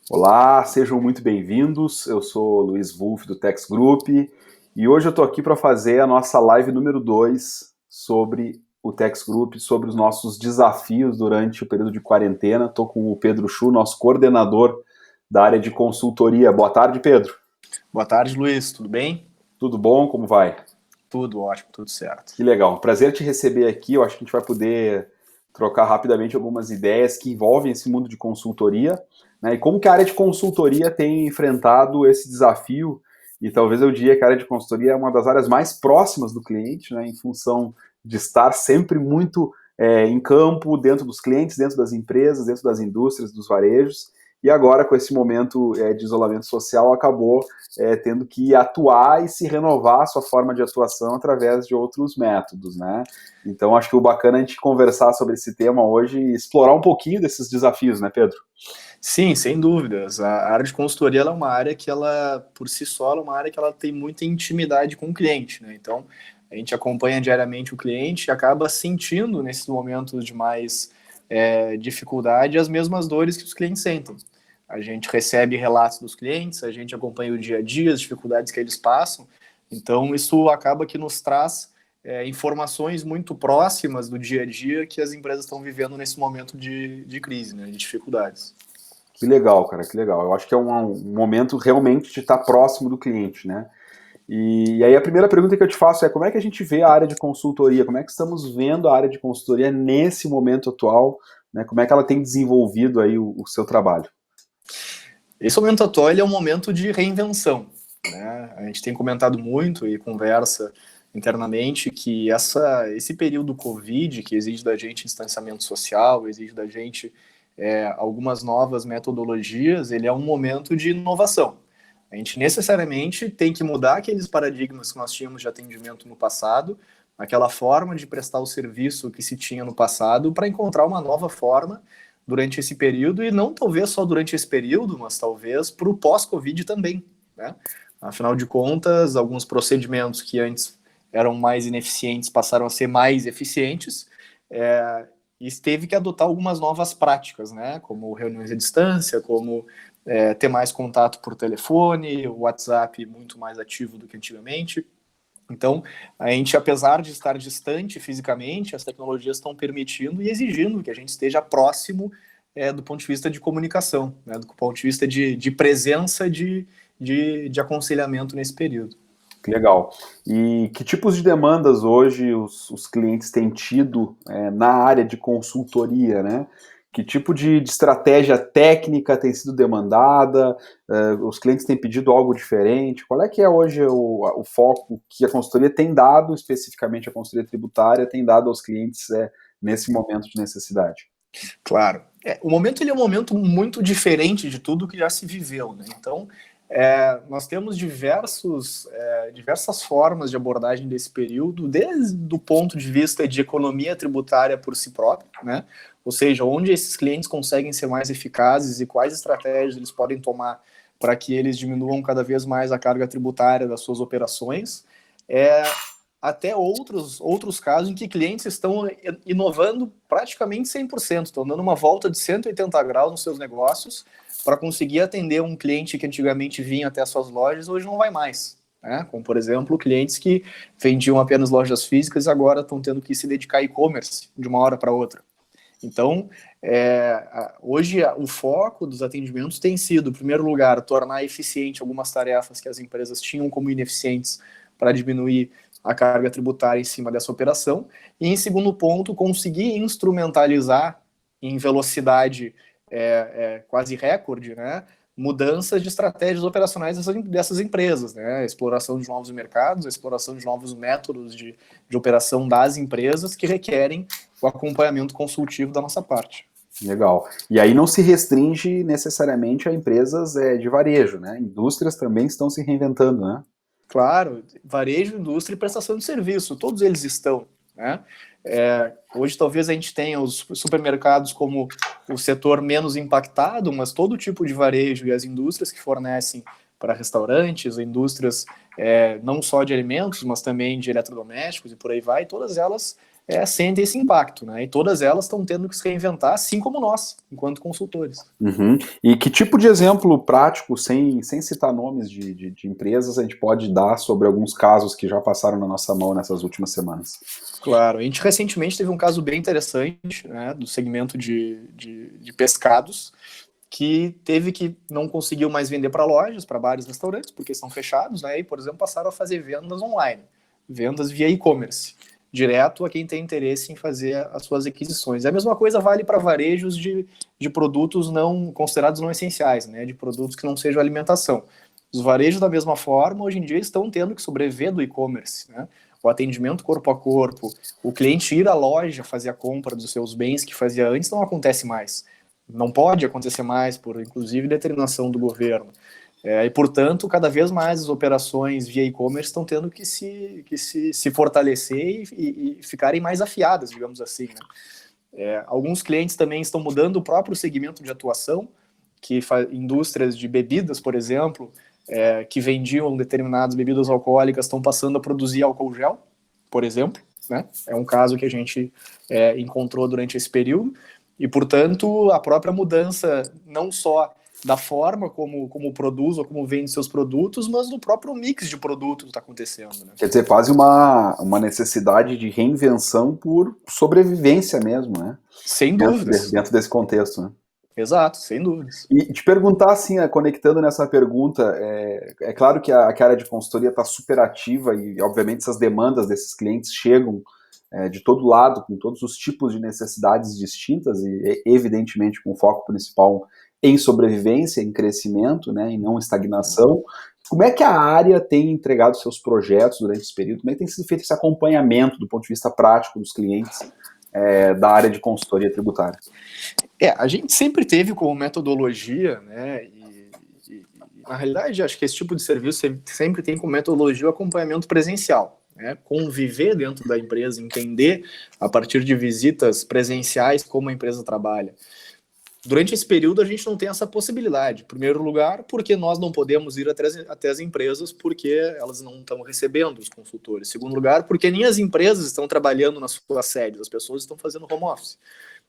Olá, sejam muito bem-vindos. Eu sou Luiz Wolff do Tex Group e hoje eu estou aqui para fazer a nossa live número 2 sobre o Tex Group, sobre os nossos desafios durante o período de quarentena. Estou com o Pedro Chu, nosso coordenador da área de consultoria. Boa tarde, Pedro. Boa tarde, Luiz. Tudo bem? Tudo bom? Como vai? Tudo ótimo, tudo certo. Que legal. Prazer te receber aqui. Eu acho que a gente vai poder trocar rapidamente algumas ideias que envolvem esse mundo de consultoria, né? E como que a área de consultoria tem enfrentado esse desafio, e talvez eu diga que a área de consultoria é uma das áreas mais próximas do cliente, né? Em função de estar sempre muito em campo, dentro dos clientes, dentro das empresas, dentro das indústrias, dos varejos, e agora com esse momento de isolamento social acabou tendo que atuar e se renovar a sua forma de atuação através de outros métodos, né? Então acho que o bacana é a gente conversar sobre esse tema hoje e explorar um pouquinho desses desafios, né, Pedro? Sim, sem dúvidas. A área de consultoria ela é uma área que ela, por si só, ela é uma área que ela tem muita intimidade com o cliente, né? Então, a gente acompanha diariamente o cliente e acaba sentindo, nesses momentos de mais dificuldade, as mesmas dores que os clientes sentem. A gente recebe relatos dos clientes, a gente acompanha o dia a dia, as dificuldades que eles passam. Então, isso acaba que nos traz informações muito próximas do dia a dia que as empresas estão vivendo nesse momento de crise, né, de dificuldades. Que legal, cara, que legal. Eu acho que é um momento realmente de estar próximo do cliente, né? E aí a primeira pergunta que eu te faço é como é que a gente vê a área de consultoria? Como é que estamos vendo a área de consultoria nesse momento atual? Né? Como é que ela tem desenvolvido aí o seu trabalho? Esse momento atual ele é um momento de reinvenção, né? A gente tem comentado muito e conversa internamente que esse período Covid, que exige da gente distanciamento social, exige da gente algumas novas metodologias, ele é um momento de inovação. A gente necessariamente tem que mudar aqueles paradigmas que nós tínhamos de atendimento no passado, aquela forma de prestar o serviço que se tinha no passado, para encontrar uma nova forma durante esse período, e não talvez só durante esse período, mas talvez para o pós-Covid também, né? Afinal de contas, alguns procedimentos que antes eram mais ineficientes passaram a ser mais eficientes, e teve que adotar algumas novas práticas, né? Como reuniões à distância, como ter mais contato por telefone, o WhatsApp muito mais ativo do que antigamente. Então, a gente, apesar de estar distante fisicamente, as tecnologias estão permitindo e exigindo que a gente esteja próximo do ponto de vista de comunicação, né, do ponto de vista de presença de aconselhamento nesse período. Que legal. E que tipos de demandas hoje os clientes têm tido na área de consultoria, né? Que tipo de estratégia técnica tem sido demandada? Os clientes têm pedido algo diferente? Qual é que é hoje o foco que a consultoria tem dado, especificamente a consultoria tributária, tem dado aos clientes nesse momento de necessidade? Claro. O momento ele é um momento muito diferente de tudo que já se viveu, né? Então, nós temos diversas formas de abordagem desse período, desde o ponto de vista de economia tributária por si próprio, né? Ou seja, onde esses clientes conseguem ser mais eficazes e quais estratégias eles podem tomar para que eles diminuam cada vez mais a carga tributária das suas operações, até outros casos em que clientes estão inovando praticamente 100%, estão dando uma volta de 180 graus nos seus negócios para conseguir atender um cliente que antigamente vinha até as suas lojas, hoje não vai mais. Né? Como, por exemplo, clientes que vendiam apenas lojas físicas e agora estão tendo que se dedicar a e-commerce de uma hora para outra. Então, hoje o foco dos atendimentos tem sido, em primeiro lugar, tornar eficiente algumas tarefas que as empresas tinham como ineficientes para diminuir a carga tributária em cima dessa operação, e em segundo ponto, conseguir instrumentalizar em velocidade quase recorde, né, mudanças de estratégias operacionais dessas empresas, né, a exploração de novos mercados, a exploração de novos métodos de operação das empresas que requerem o acompanhamento consultivo da nossa parte. Legal. E aí não se restringe necessariamente a empresas de varejo, né? Indústrias também estão se reinventando, né? Claro, varejo, indústria e prestação de serviço, todos eles estão, né? Hoje talvez a gente tenha os supermercados como o setor menos impactado, mas todo tipo de varejo e as indústrias que fornecem para restaurantes, indústrias não só de alimentos, mas também de eletrodomésticos e por aí vai, todas elas sentem esse impacto, né? E todas elas estão tendo que se reinventar, assim como nós, enquanto consultores. Uhum. E que tipo de exemplo prático, sem citar nomes de empresas, a gente pode dar sobre alguns casos que já passaram na nossa mão nessas últimas semanas? Claro, a gente recentemente teve um caso bem interessante, né, do segmento de pescados, que não conseguiu mais vender para lojas, para bares, restaurantes, porque estão fechados, né? E, por exemplo, passaram a fazer vendas online, vendas via e-commerce, direto a quem tem interesse em fazer as suas aquisições. E a mesma coisa vale para varejos de produtos não considerados não essenciais, né? De produtos que não sejam alimentação. Os varejos, da mesma forma, hoje em dia estão tendo que sobreviver do e-commerce, né? O atendimento corpo a corpo, o cliente ir à loja fazer a compra dos seus bens que fazia antes não acontece mais. Não pode acontecer mais, por inclusive determinação do governo. E, portanto, cada vez mais as operações via e-commerce estão tendo que se fortalecer e ficarem mais afiadas, digamos assim, né? Alguns clientes também estão mudando o próprio segmento de atuação, que indústrias de bebidas, por exemplo, que vendiam determinadas bebidas alcoólicas estão passando a produzir álcool gel, por exemplo, né? É um caso que a gente encontrou durante esse período. E, portanto, a própria mudança, não só da forma como produz ou como vende seus produtos, mas do próprio mix de produtos está acontecendo, né? Quer dizer, quase uma necessidade de reinvenção por sobrevivência mesmo, né? Sem dúvidas. Dentro desse contexto, né? Exato, sem dúvidas. E te perguntar, assim, conectando nessa pergunta, claro que a área de consultoria está super ativa e, obviamente, essas demandas desses clientes chegam de todo lado, com todos os tipos de necessidades distintas e, evidentemente, com foco principal em sobrevivência, em crescimento, né, e não estagnação. Como é que a área tem entregado seus projetos durante esse período? Como é que tem sido feito esse acompanhamento do ponto de vista prático dos clientes da área de consultoria tributária? A gente sempre teve como metodologia, né, e na realidade acho que esse tipo de serviço sempre tem como metodologia o acompanhamento presencial, né, conviver dentro da empresa, entender a partir de visitas presenciais como a empresa trabalha. Durante esse período a gente não tem essa possibilidade. Em primeiro lugar, porque nós não podemos ir até as empresas porque elas não estão recebendo os consultores. Em segundo lugar, porque nem as empresas estão trabalhando nas suas sedes, as pessoas estão fazendo home office.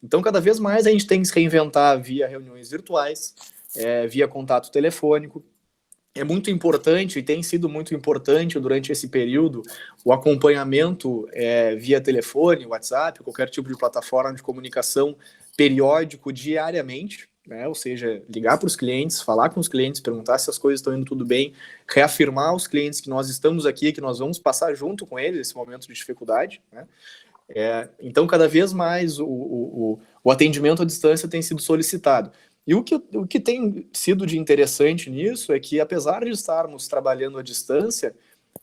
Então, cada vez mais a gente tem que se reinventar via reuniões virtuais, via contato telefônico. É muito importante e tem sido muito importante durante esse período o acompanhamento via telefone, WhatsApp, qualquer tipo de plataforma de comunicação periódico, diariamente, né? Ou seja, ligar para os clientes, falar com os clientes, perguntar se as coisas estão indo tudo bem, reafirmar aos clientes que nós estamos aqui, que nós vamos passar junto com eles esse momento de dificuldade, né? Então, cada vez mais o atendimento à distância tem sido solicitado. E o que tem sido de interessante nisso é que, apesar de estarmos trabalhando à distância,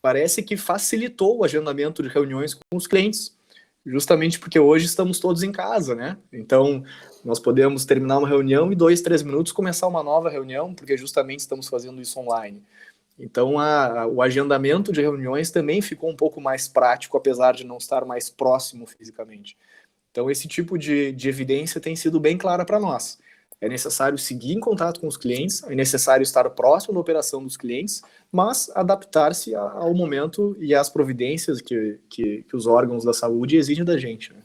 parece que facilitou o agendamento de reuniões com os clientes, justamente porque hoje estamos todos em casa, né? Então, nós podemos terminar uma reunião e 2, 3 minutos começar uma nova reunião, porque justamente estamos fazendo isso online. Então, o agendamento de reuniões também ficou um pouco mais prático, apesar de não estar mais próximo fisicamente. Então, esse tipo de evidência tem sido bem clara para nós. É necessário seguir em contato com os clientes, é necessário estar próximo da operação dos clientes, mas adaptar-se ao momento e às providências que os órgãos da saúde exigem da gente, né?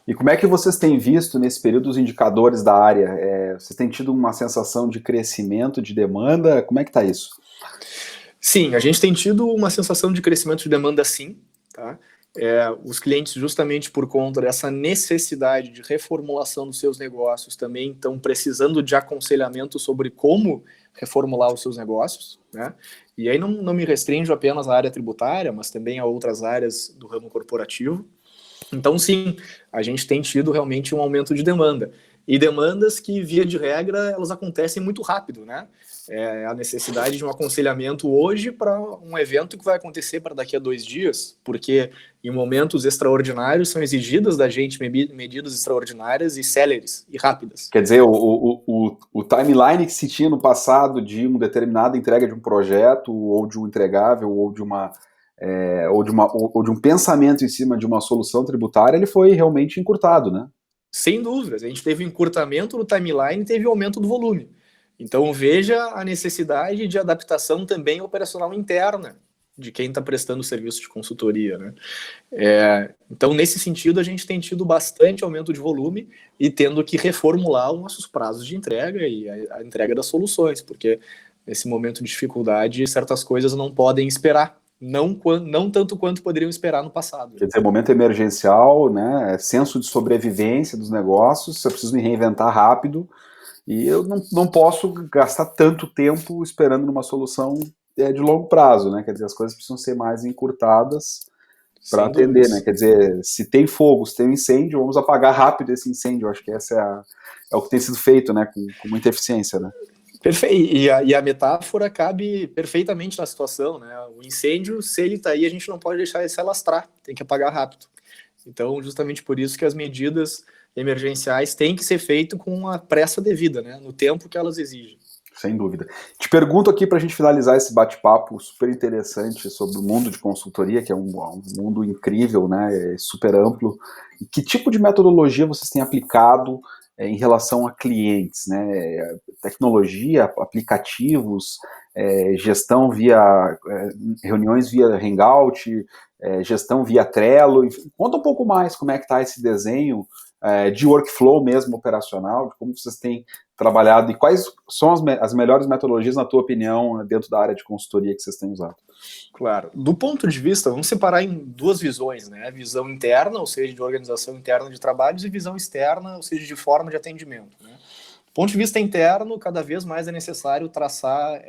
E como é que vocês têm visto nesse período os indicadores da área? Vocês têm tido uma sensação de crescimento, de demanda? Como é que está isso? Sim, a gente tem tido uma sensação de crescimento de demanda, sim, tá? Os clientes, justamente por conta dessa necessidade de reformulação dos seus negócios, também estão precisando de aconselhamento sobre como reformular os seus negócios, né? E aí não me restringo apenas à área tributária, mas também a outras áreas do ramo corporativo. Então, sim, a gente tem tido realmente um aumento de demanda. E demandas que, via de regra, elas acontecem muito rápido, né? A necessidade de um aconselhamento hoje para um evento que vai acontecer para daqui a 2 dias, porque em momentos extraordinários são exigidas da gente medidas extraordinárias e céleres e rápidas. Quer dizer, o timeline que se tinha no passado de uma determinada entrega de um projeto, ou de um entregável, ou de um pensamento em cima de uma solução tributária, ele foi realmente encurtado, né? Sem dúvidas, a gente teve um encurtamento no timeline e teve um aumento do volume. Então veja a necessidade de adaptação também operacional interna de quem está prestando o serviço de consultoria, né? Então, nesse sentido, a gente tem tido bastante aumento de volume e tendo que reformular os nossos prazos de entrega e a entrega das soluções, porque nesse momento de dificuldade, certas coisas não podem esperar, não tanto quanto poderiam esperar no passado. Quer dizer, momento emergencial, né, senso de sobrevivência dos negócios, eu preciso me reinventar rápido e eu não posso gastar tanto tempo esperando numa solução de longo prazo, né? Quer dizer, as coisas precisam ser mais encurtadas para atender, né? Quer dizer, se tem fogo, se tem um incêndio, vamos apagar rápido esse incêndio. Eu acho que essa é o que tem sido feito, né? Com muita eficiência, né? Perfeito. E a metáfora cabe perfeitamente na situação, né? O incêndio, se ele está aí, a gente não pode deixar ele se alastrar, tem que apagar rápido. Então, justamente por isso que as medidas emergenciais têm que ser feitas com a pressa devida, né? No tempo que elas exigem. Sem dúvida. Te pergunto aqui para a gente finalizar esse bate-papo super interessante sobre o mundo de consultoria, que é um mundo incrível, né, super amplo. E que tipo de metodologia vocês têm aplicado em relação a clientes, né? Tecnologia, aplicativos, gestão via reuniões via Hangout, gestão via Trello. Enfim, conta um pouco mais como é que está esse desenho de workflow mesmo operacional, de como vocês têm trabalhado e quais são as melhores metodologias, na tua opinião, dentro da área de consultoria que vocês têm usado? Claro. Do ponto de vista, vamos separar em duas visões, né? Visão interna, ou seja, de organização interna de trabalhos, e visão externa, ou seja, de forma de atendimento, né? Do ponto de vista interno, cada vez mais é necessário traçar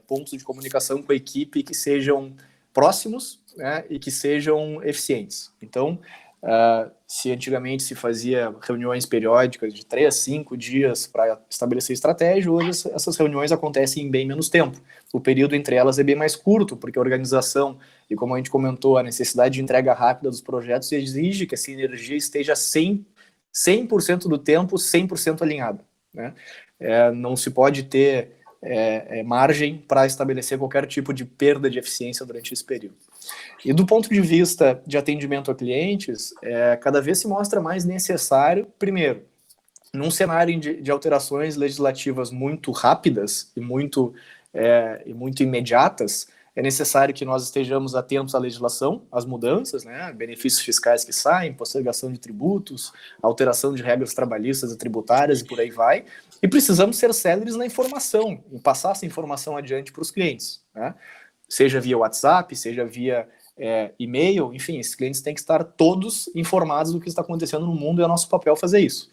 pontos de comunicação com a equipe que sejam próximos, né, e que sejam eficientes. Então, se antigamente se fazia reuniões periódicas de 3 a 5 dias para estabelecer estratégia, hoje essas reuniões acontecem em bem menos tempo. O período entre elas é bem mais curto, porque a organização, e como a gente comentou, a necessidade de entrega rápida dos projetos exige que essa energia esteja 100% do tempo 100% alinhada, né? Não se pode ter margem para estabelecer qualquer tipo de perda de eficiência durante esse período. E do ponto de vista de atendimento a clientes, cada vez se mostra mais necessário, primeiro, num cenário de alterações legislativas muito rápidas e muito imediatas, é necessário que nós estejamos atentos à legislação, às mudanças, né, benefícios fiscais que saem, postergação de tributos, alteração de regras trabalhistas e tributárias e por aí vai, e precisamos ser céleres na informação, em passar essa informação adiante para os clientes, né? Seja via WhatsApp, seja via e-mail, enfim, esses clientes têm que estar todos informados do que está acontecendo no mundo e é nosso papel fazer isso.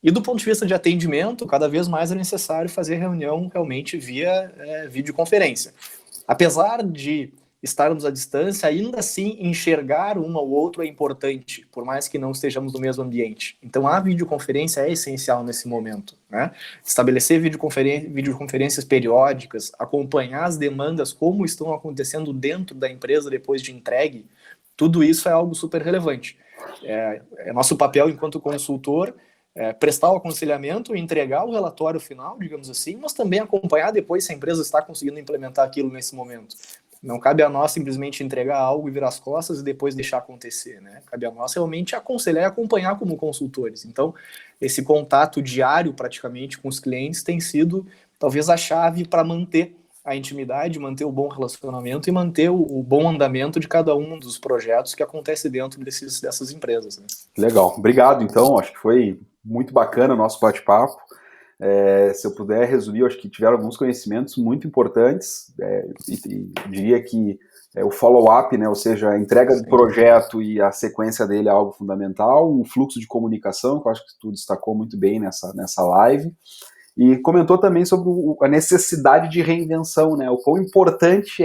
E do ponto de vista de atendimento, cada vez mais é necessário fazer reunião realmente via videoconferência. Apesar de estarmos à distância, ainda assim enxergar um ao outro é importante, por mais que não estejamos no mesmo ambiente. Então a videoconferência é essencial nesse momento, né? Estabelecer videoconferências periódicas, acompanhar as demandas, como estão acontecendo dentro da empresa depois de entregue, tudo isso é algo super relevante. É nosso papel enquanto consultor prestar o aconselhamento, entregar o relatório final, digamos assim, mas também acompanhar depois se a empresa está conseguindo implementar aquilo nesse momento. Não cabe a nós simplesmente entregar algo e virar as costas e depois deixar acontecer, né? Cabe a nós realmente aconselhar e acompanhar como consultores. Então, esse contato diário praticamente com os clientes tem sido talvez a chave para manter a intimidade, manter o bom relacionamento e manter o bom andamento de cada um dos projetos que acontece dentro dessas empresas, né? Legal, obrigado então, acho que foi muito bacana o nosso bate-papo. Se eu puder resumir, eu acho que tiveram alguns conhecimentos muito importantes, e diria que o follow-up, né, ou seja, a entrega do projeto e a sequência dele é algo fundamental, um fluxo de comunicação, que eu acho que tu destacou muito bem nessa live, e comentou também sobre a necessidade de reinvenção, né, o quão importante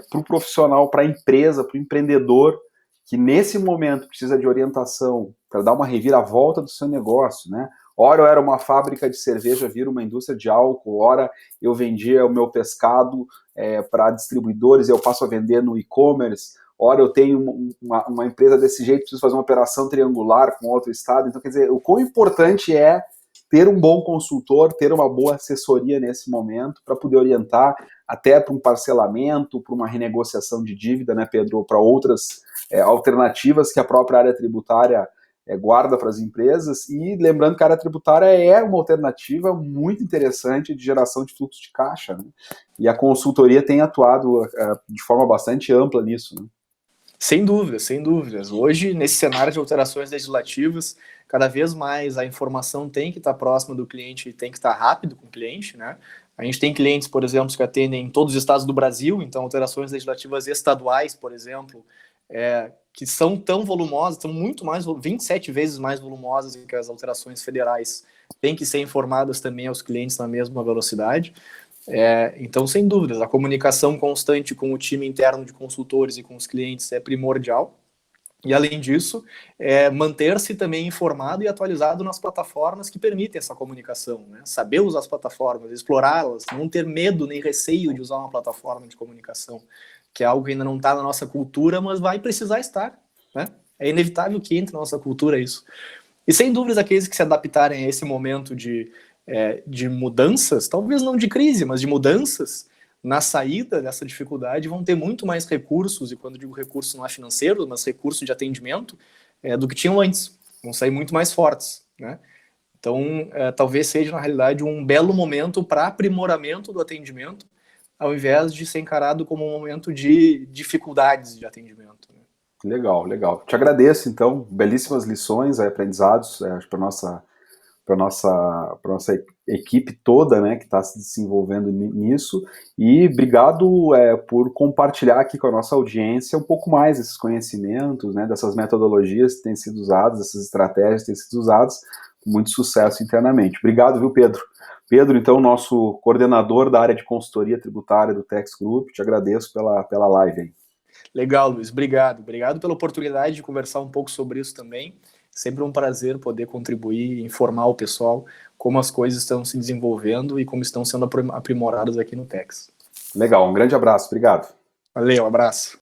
para o profissional, para a empresa, para o empreendedor, que nesse momento precisa de orientação para dar uma reviravolta do seu negócio, né? Ora eu era uma fábrica de cerveja, vira uma indústria de álcool, ora eu vendia o meu pescado para distribuidores e eu passo a vender no e-commerce, ora eu tenho uma empresa desse jeito, preciso fazer uma operação triangular com outro estado. Então, quer dizer, o quão importante é ter um bom consultor, ter uma boa assessoria nesse momento para poder orientar até para um parcelamento, para uma renegociação de dívida, né, Pedro, ou para outras alternativas que a própria área tributária guarda para as empresas, e lembrando que a área tributária é uma alternativa muito interessante de geração de fluxo de caixa, né? E a consultoria tem atuado de forma bastante ampla nisso, né? Sem dúvidas, sem dúvidas. Hoje, nesse cenário de alterações legislativas, cada vez mais a informação tem que estar próxima do cliente e tem que estar rápido com o cliente, né? A gente tem clientes, por exemplo, que atendem em todos os estados do Brasil, então alterações legislativas estaduais, por exemplo, que são tão volumosas, são muito mais, 27 vezes mais volumosas que as alterações federais, têm que ser informadas também aos clientes na mesma velocidade. Então, sem dúvidas, a comunicação constante com o time interno de consultores e com os clientes é primordial. E, além disso, manter-se também informado e atualizado nas plataformas que permitem essa comunicação, né? Saber usar as plataformas, explorá-las, não ter medo nem receio de usar uma plataforma de comunicação, que é algo que ainda não está na nossa cultura, mas vai precisar estar, né? É inevitável que entre na nossa cultura isso. E, sem dúvidas, aqueles que se adaptarem a esse momento de mudanças, talvez não de crise, mas de mudanças, na saída dessa dificuldade vão ter muito mais recursos, e quando digo recurso não é financeiro, mas recurso de atendimento, do que tinham antes. Vão sair muito mais fortes, né? Então, talvez seja, na realidade, um belo momento para aprimoramento do atendimento, ao invés de ser encarado como um momento de dificuldades de atendimento, né? Legal, legal. Te agradeço, então, belíssimas lições, aprendizados, acho, para nossa equipe toda, né, que está se desenvolvendo nisso, e obrigado por compartilhar aqui com a nossa audiência um pouco mais desses conhecimentos, né, dessas metodologias que têm sido usadas, dessas estratégias que têm sido usadas, com muito sucesso internamente. Obrigado, viu, Pedro? Pedro, então, nosso coordenador da área de consultoria tributária do Tax Group, te agradeço pela live aí. Legal, Luiz, obrigado. Obrigado pela oportunidade de conversar um pouco sobre isso também. Sempre um prazer poder contribuir e informar o pessoal como as coisas estão se desenvolvendo e como estão sendo aprimoradas aqui no Tax. Legal, um grande abraço, obrigado. Valeu, abraço.